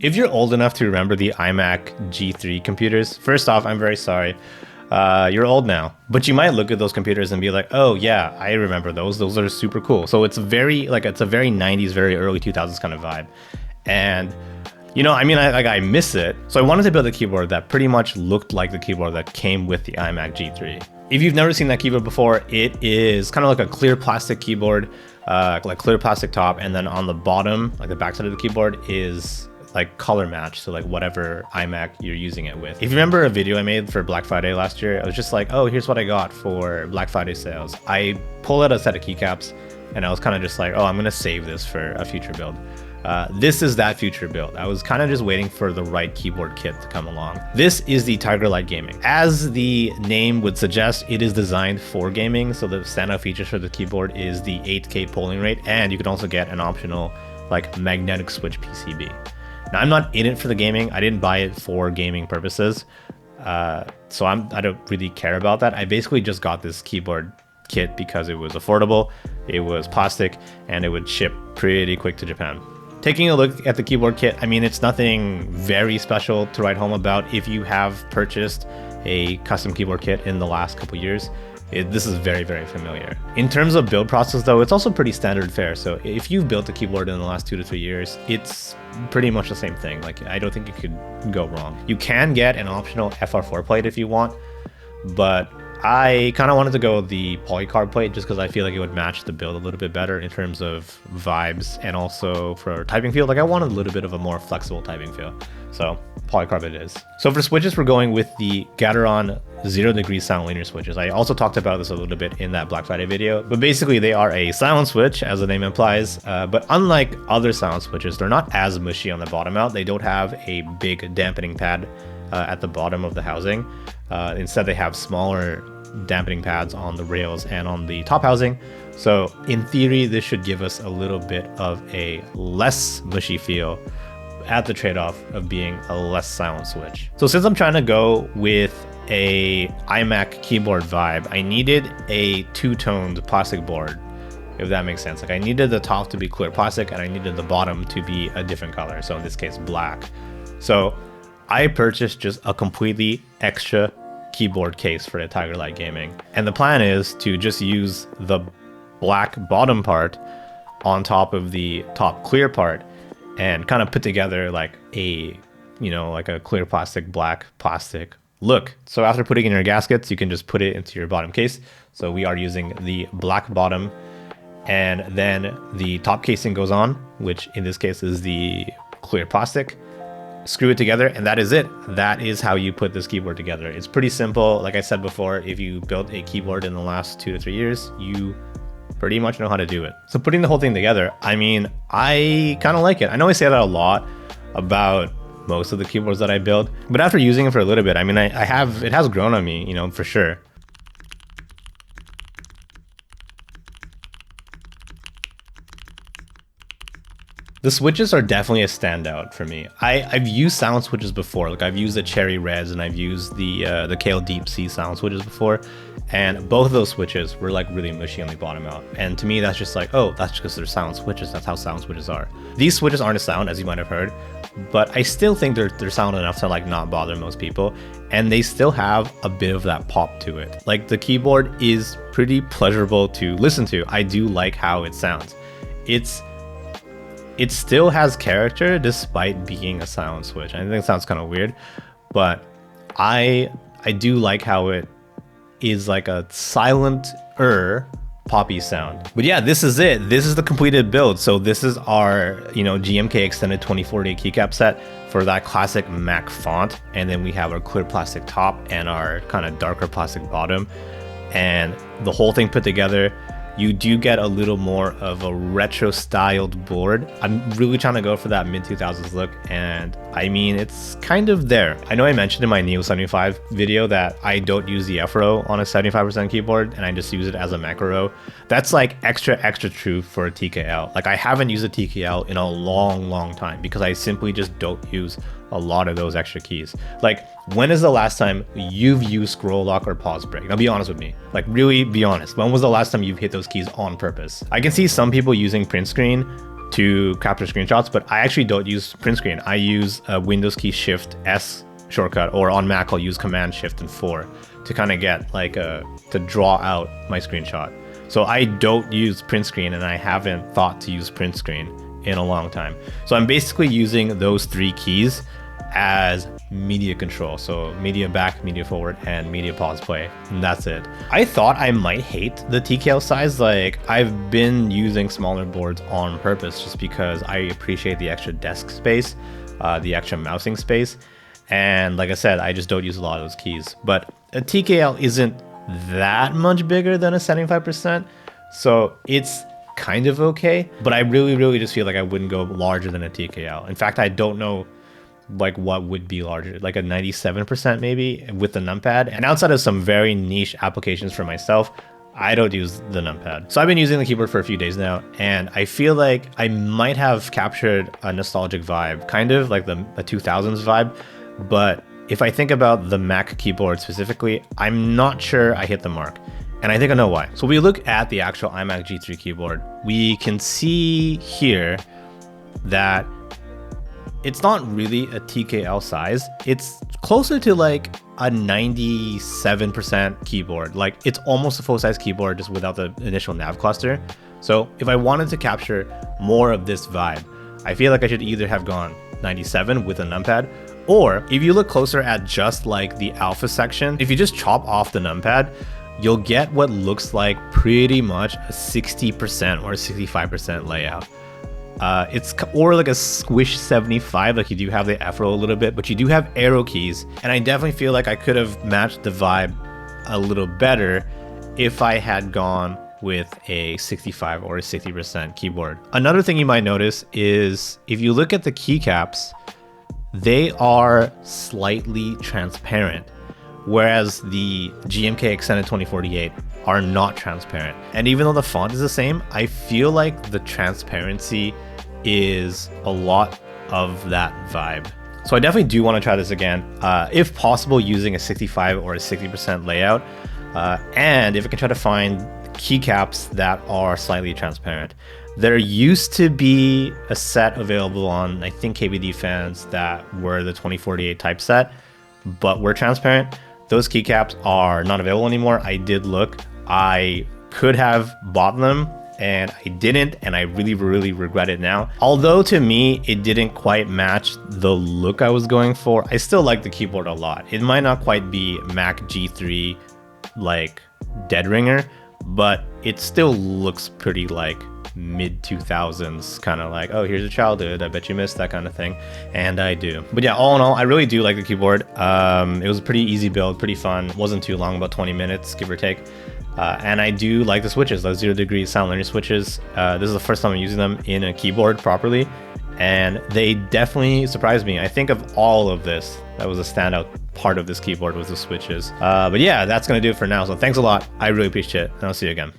If you're old enough to remember the iMac G3 computers, first off, I'm very sorry. You're old now, but you might look at those computers and be like, oh yeah, I remember those. Those are super cool. So it's it's a very 90s, very early 2000s kind of vibe. And I miss it. So I wanted to build a keyboard that pretty much looked like the keyboard that came with the iMac G3. If you've never seen that keyboard before, it is kind of like a clear plastic keyboard, like clear plastic top. And then on the bottom, like the backside of the keyboard is like color match to like whatever iMac you're using it with. If you remember a video I made for Black Friday last year, I was just like, oh, here's what I got for Black Friday sales. I pulled out a set of keycaps and I was kind of just like, oh, I'm gonna save this for a future build. This is that future build. I was kind of just waiting for the right keyboard kit to come along. This is the Tiger Light Gaming. As the name would suggest, it is designed for gaming. So the standout features for the keyboard is the 8K polling rate, and you can also get an optional like magnetic switch PCB. Now, I'm not in it for the gaming. I didn't buy it for gaming purposes. So I don't really care about that. I basically just got this keyboard kit because it was affordable, it was plastic, and it would ship pretty quick to Japan. Taking a look at the keyboard kit, I mean, it's nothing very special to write home about. If you have purchased a custom keyboard kit in the last couple years, this is very, very familiar. In terms of build process though, it's also pretty standard fare. So if you've built a keyboard in the last 2 to 3 years, it's pretty much the same thing. Like, I don't think it could go wrong. You can get an optional FR4 plate if you want, but I kind of wanted to go the polycarb plate just because I feel like it would match the build a little bit better in terms of vibes, and also for typing feel. Like, I wanted a little bit of a more flexible typing feel. So polycarb it is. So for switches, we're going with the Gateron 0 degree sound linear switches. I also talked about this a little bit in that Black Friday video, but basically they are a silent switch, as the name implies, but unlike other silent switches, they're not as mushy on the bottom out. They don't have a big dampening pad at the bottom of the housing. Instead, they have smaller dampening pads on the rails and on the top housing. So in theory, this should give us a little bit of a less mushy feel at the trade-off of being a less silent switch. So since I'm trying to go with a iMac keyboard vibe, I needed a two-toned plastic board, if that makes sense. Like, I needed the top to be clear plastic and I needed the bottom to be a different color. So in this case, black. So I purchased just a completely extra keyboard case for the Tiger Light Gaming. And the plan is to just use the black bottom part on top of the top clear part and kind of put together like a, like a clear plastic, black plastic look. So after putting in your gaskets, you can just put it into your bottom case. So we are using the black bottom, and then the top casing goes on, which in this case is the clear plastic. Screw it together, and that is it. That is how you put this keyboard together. It's pretty simple. Like I said before, if you built a keyboard in the last 2 to 3 years, you pretty much know how to do it. So putting the whole thing together, I mean, I kind of like it. I know I say that a lot about most of the keyboards that I build, but after using it for a little bit, I mean, it has grown on me, for sure. The switches are definitely a standout for me. I've used sound switches before. Like, I've used the Cherry Reds and I've used the Kale Deep Sea sound switches before, and both of those switches were like really mushy on the bottom out. And to me, that's just like, oh, that's because they're sound switches. That's how sound switches are. These switches aren't as sound, as you might have heard, but I still think they're sound enough to like not bother most people, and they still have a bit of that pop to it. Like, the keyboard is pretty pleasurable to listen to. I do like how it sounds. It still has character despite being a silent switch. I think it sounds kind of weird, but I do like how it is like a silent-er poppy sound. But yeah, this is it. This is the completed build. So this is our, GMK extended 24-day keycap set for that classic Mac font. And then we have our clear plastic top and our kind of darker plastic bottom. And the whole thing put together, you do get a little more of a retro styled board. I'm really trying to go for that mid 2000s look, and I mean, it's kind of there. I know I mentioned in my Neo 75 video that I don't use the F row on a 75% keyboard and I just use it as a macro row. That's like extra true for a TKL. Like, I haven't used a TKL in a long time because I simply just don't use a lot of those extra keys. Like, when is the last time you've used scroll lock or pause break? Now be honest with me. Like, really be honest. When was the last time you've hit those keys on purpose? I can see some people using print screen, to capture screenshots, but I actually don't use print screen. I use a Windows key Shift S shortcut, or on Mac I'll use Command Shift and 4 to kind of get like to draw out my screenshot. So I don't use print screen, and I haven't thought to use print screen in a long time. So I'm basically using those 3 keys as media control. So media back, media forward, and media pause play, and that's it. I thought I might hate the TKL size. Like, I've been using smaller boards on purpose just because I appreciate the extra desk space, the extra mousing space. And like I said, I just don't use a lot of those keys. But a TKL isn't that much bigger than a 75%. So it's kind of okay. But I really just feel like I wouldn't go larger than a TKL. In fact, I don't know like what would be larger, like a 97% maybe with the numpad. And outside of some very niche applications for myself, I don't use the numpad. So I've been using the keyboard for a few days now, and I feel like I might have captured a nostalgic vibe, kind of like the 2000s vibe. But if I think about the Mac keyboard specifically, I'm not sure I hit the mark. And I think I know why. So we look at the actual iMac G3 keyboard. We can see here that it's not really a TKL size. It's closer to like a 97% keyboard. Like, it's almost a full-size keyboard just without the initial nav cluster. So if I wanted to capture more of this vibe, I feel like I should either have gone 97 with a numpad, or if you look closer at just like the alpha section, if you just chop off the numpad, you'll get what looks like pretty much a 60% or 65% layout. It's or like a squish 75, like you do have the F roll a little bit, but you do have arrow keys. And I definitely feel like I could have matched the vibe a little better if I had gone with a 65 or a 60% keyboard. Another thing you might notice is if you look at the keycaps, they are slightly transparent, whereas the GMK Extended 2048 are not transparent. And even though the font is the same, I feel like the transparency is a lot of that vibe. So I definitely do want to try this again, if possible using a 65 or a 60% layout, and if I can try to find keycaps that are slightly transparent. There used to be a set available on, I think, KBD fans that were the 2048 typeset, but were transparent. Those keycaps are not available anymore. I did look. I could have bought them, and I didn't, and I really regret it now. Although to me, it didn't quite match the look I was going for, I still like the keyboard a lot. It might not quite be Mac G3 like dead ringer, but it still looks pretty like mid 2000s, kind of like, oh, here's your childhood, I bet you missed that kind of thing. And I do. But yeah, all in all, I really do like the keyboard. It was a pretty easy build, pretty fun, wasn't too long, about 20 minutes give or take. And I do like the switches, those 0 degree sound linear switches. This is the first time I'm using them in a keyboard properly, and they definitely surprised me. I think of all of this, that was a standout part of this keyboard was the switches. But yeah, that's gonna do it for now. So thanks a lot. I really appreciate it, and I'll see you again.